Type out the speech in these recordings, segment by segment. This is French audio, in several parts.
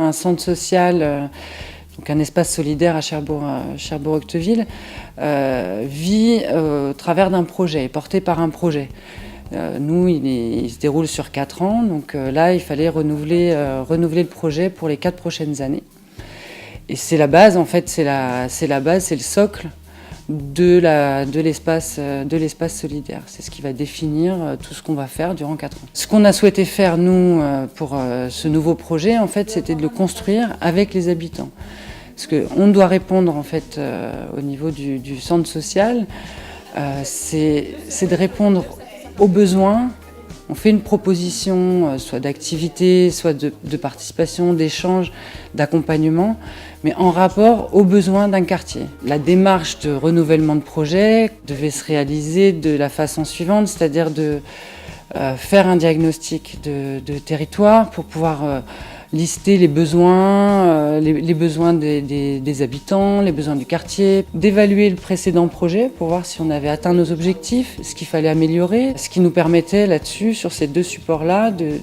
un centre social, donc un espace solidaire à Cherbourg-Octeville, vit au travers d'un projet, est porté par un projet. Nous, il se déroule sur 4 ans, donc là, il fallait renouveler le projet pour les 4 prochaines années. Et c'est la base, en fait, c'est le socle de l'espace solidaire. C'est ce qui va définir tout ce qu'on va faire durant 4 ans. Ce qu'on a souhaité faire, nous, pour ce nouveau projet, en fait, c'était de le construire avec les habitants. Parce qu'on doit répondre, en fait, au niveau du centre social, c'est de répondre aux besoins. On fait une proposition, soit d'activité, soit de participation, d'échange, d'accompagnement, mais en rapport aux besoins d'un quartier. La démarche de renouvellement de projet devait se réaliser de la façon suivante, c'est-à-dire de faire un diagnostic de territoire pour pouvoir lister les besoins, les besoins des habitants, les besoins du quartier, d'évaluer le précédent projet pour voir si on avait atteint nos objectifs, ce qu'il fallait améliorer, ce qui nous permettait là-dessus, sur ces 2 supports-là, de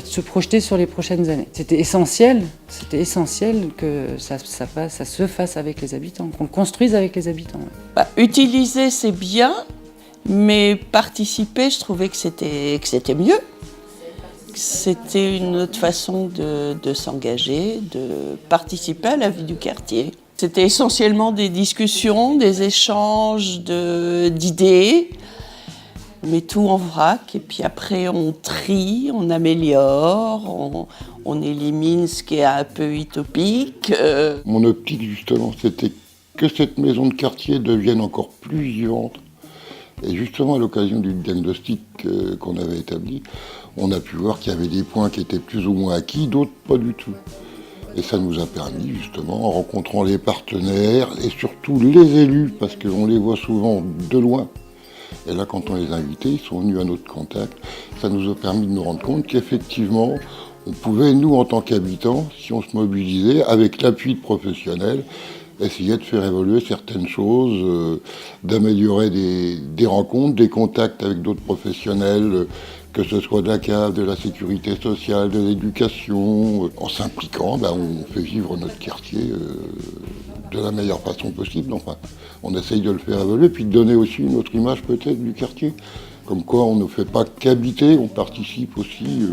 se projeter sur les prochaines années. C'était essentiel que ça se fasse avec les habitants, qu'on le construise avec les habitants. Ouais. Utiliser, c'est bien, mais participer, je trouvais que c'était mieux. C'était une autre façon de s'engager, de participer à la vie du quartier. C'était essentiellement des discussions, des échanges d'idées, mais tout en vrac. Et puis après, on trie, on améliore, on élimine ce qui est un peu utopique. Mon optique, justement, c'était que cette maison de quartier devienne encore plus vivante. Et justement, à l'occasion du diagnostic qu'on avait établi, on a pu voir qu'il y avait des points qui étaient plus ou moins acquis, d'autres pas du tout. Et ça nous a permis, justement, en rencontrant les partenaires et surtout les élus, parce qu'on les voit souvent de loin. Et là, quand on les invitait, ils sont venus à notre contact. Ça nous a permis de nous rendre compte qu'effectivement, on pouvait, nous, en tant qu'habitants, si on se mobilisait, avec l'appui de professionnels, essayer de faire évoluer certaines choses, d'améliorer des rencontres, des contacts avec d'autres professionnels, que ce soit de la CAF, de la sécurité sociale, de l'éducation. En s'impliquant, on fait vivre notre quartier de la meilleure façon possible. Enfin, on essaye de le faire évoluer, puis de donner aussi une autre image peut-être du quartier. Comme quoi on ne fait pas qu'habiter, on participe aussi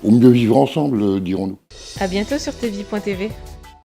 au mieux vivre ensemble, dirons-nous. À bientôt sur tvie.tv.